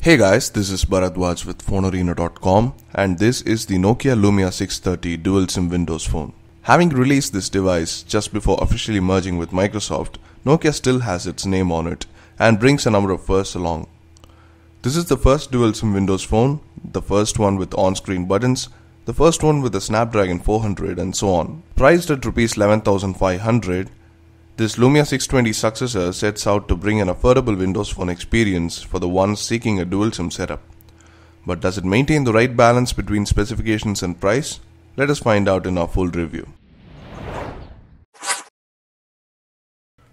Hey guys, this is Bharadwaj with FoneArena.com and this is the Nokia Lumia 630 dual SIM Windows phone. Having released this device just before officially merging with Microsoft, Nokia still has its name on it and brings a number of firsts along. This is the first dual SIM Windows phone, the first one with on-screen buttons, the first one with a Snapdragon 400 and so on. Priced at Rs 11,500, this Lumia 620 successor sets out to bring an affordable Windows Phone experience for the ones seeking a dual SIM setup. But does it maintain the right balance between specifications and price? Let us find out in our full review.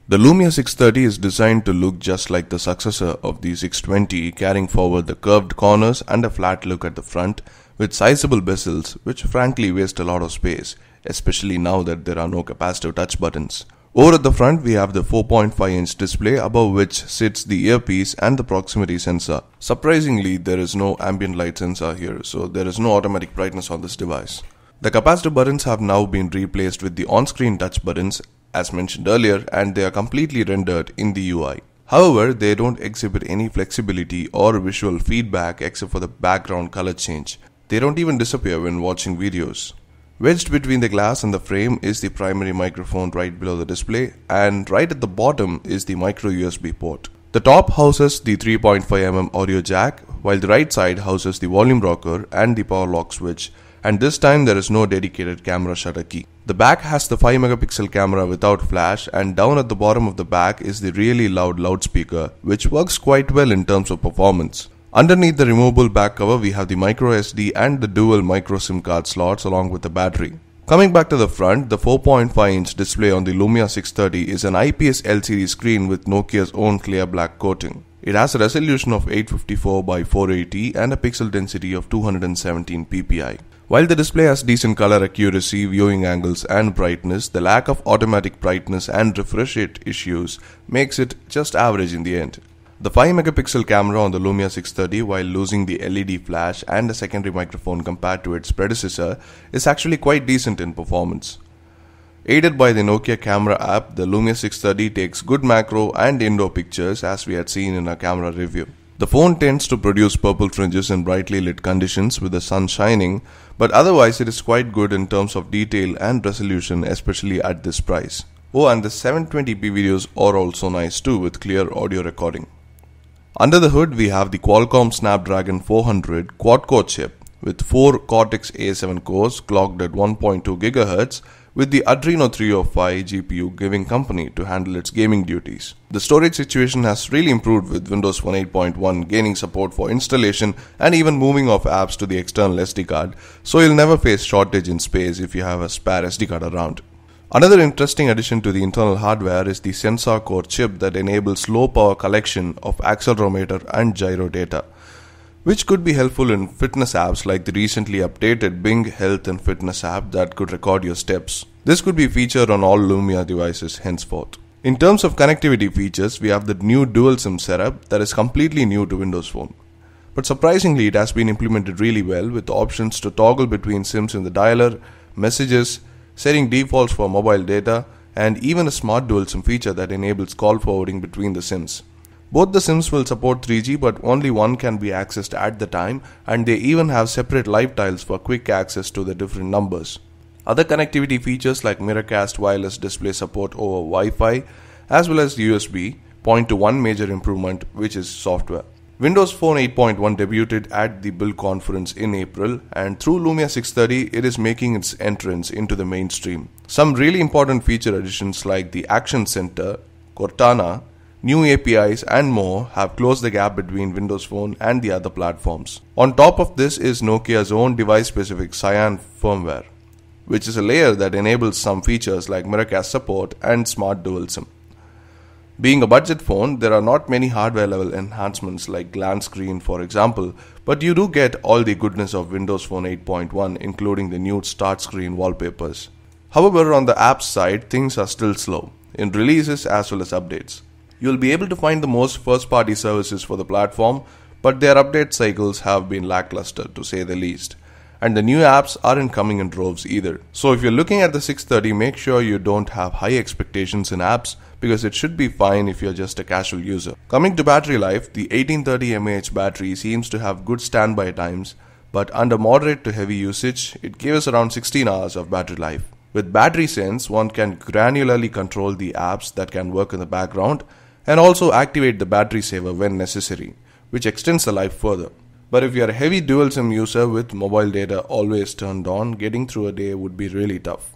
The Lumia 630 is designed to look just like the successor of the 620, carrying forward the curved corners and a flat look at the front with sizable bezels, which frankly waste a lot of space, especially now that there are no capacitive touch buttons. Over at the front, we have the 4.5-inch display above which sits the earpiece and the proximity sensor. Surprisingly, there is no ambient light sensor here, so there is no automatic brightness on this device. The capacitive buttons have now been replaced with the on-screen touch buttons, as mentioned earlier, and they are completely rendered in the UI. However, they don't exhibit any flexibility or visual feedback except for the background color change. They don't even disappear when watching videos. Wedged between the glass and the frame is the primary microphone right below the display, and right at the bottom is the micro USB port. The top houses the 3.5mm audio jack, while the right side houses the volume rocker and the power lock switch, and this time there is no dedicated camera shutter key. The back has the 5-megapixel camera without flash, and down at the bottom of the back is the really loud loudspeaker, which works quite well in terms of performance. Underneath the removable back cover, we have the micro SD and the dual micro SIM card slots along with the battery. Coming back to the front, the 4.5-inch display on the Lumia 630 is an IPS LCD screen with Nokia's own clear black coating. It has a resolution of 854 by 480 and a pixel density of 217 ppi. While the display has decent color accuracy, viewing angles and brightness, the lack of automatic brightness and refresh rate issues makes it just average in the end. The 5-megapixel camera on the Lumia 630, while losing the LED flash and a secondary microphone compared to its predecessor, is actually quite decent in performance. Aided by the Nokia camera app, the Lumia 630 takes good macro and indoor pictures as we had seen in our camera review. The phone tends to produce purple fringes in brightly lit conditions with the sun shining, but otherwise it is quite good in terms of detail and resolution, especially at this price. Oh, and the 720p videos are also nice too with clear audio recording. Under the hood, we have the Qualcomm Snapdragon 400 quad-core chip with 4 Cortex-A7 cores clocked at 1.2 GHz with the Adreno 305 GPU giving company to handle its gaming duties. The storage situation has really improved with Windows Phone 8.1 gaining support for installation and even moving of apps to the external SD card, so you'll never face shortage in space if you have a spare SD card around. Another interesting addition to the internal hardware is the sensor core chip that enables low power collection of accelerometer and gyro data, which could be helpful in fitness apps like the recently updated Bing Health and Fitness app that could record your steps. This could be featured on all Lumia devices henceforth. In terms of connectivity features, we have the new dual SIM setup that is completely new to Windows Phone. But surprisingly, it has been implemented really well with options to toggle between SIMs in the dialer, messages, setting defaults for mobile data, and even a smart dual SIM feature that enables call forwarding between the SIMs. Both the SIMs will support 3G, but only one can be accessed at the time, and they even have separate live tiles for quick access to the different numbers. Other connectivity features like Miracast wireless display support over Wi-Fi as well as USB point to one major improvement, which is software. Windows Phone 8.1 debuted at the Build conference in April, and through Lumia 630 it is making its entrance into the mainstream. Some really important feature additions like the Action Center, Cortana, new APIs and more have closed the gap between Windows Phone and the other platforms. On top of this is Nokia's own device-specific Cyan firmware, which is a layer that enables some features like Miracast support and smart dual SIM. Being a budget phone, there are not many hardware level enhancements like glance screen for example, but you do get all the goodness of Windows Phone 8.1 including the new start screen wallpapers. However, on the apps side, things are still slow in releases as well as updates. You'll be able to find the most first-party services for the platform, but their update cycles have been lackluster to say the least. And the new apps aren't coming in droves either. So if you're looking at the 630, make sure you don't have high expectations in apps because it should be fine if you're just a casual user. Coming to battery life, the 1830 mAh battery seems to have good standby times, but under moderate to heavy usage, it gives around 16 hours of battery life. With Battery Sense, one can granularly control the apps that can work in the background and also activate the battery saver when necessary, which extends the life further. But if you are a heavy dual SIM user with mobile data always turned on, getting through a day would be really tough.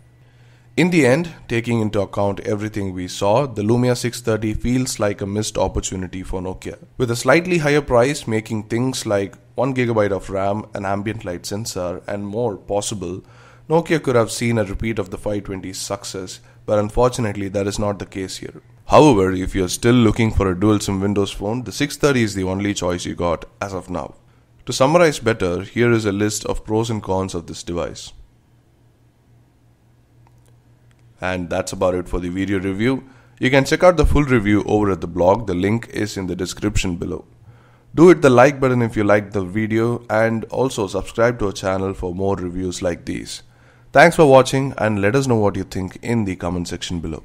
In the end, taking into account everything we saw, the Lumia 630 feels like a missed opportunity for Nokia. With a slightly higher price making things like 1GB of RAM, an ambient light sensor and more possible, Nokia could have seen a repeat of the 520's success, but unfortunately that is not the case here. However, if you are still looking for a dual SIM Windows phone, the 630 is the only choice you got as of now. To summarize better, here is a list of pros and cons of this device. And that's about it for the video review. You can check out the full review over at the blog, the link is in the description below. Do hit the like button if you liked the video and also subscribe to our channel for more reviews like these. Thanks for watching and let us know what you think in the comment section below.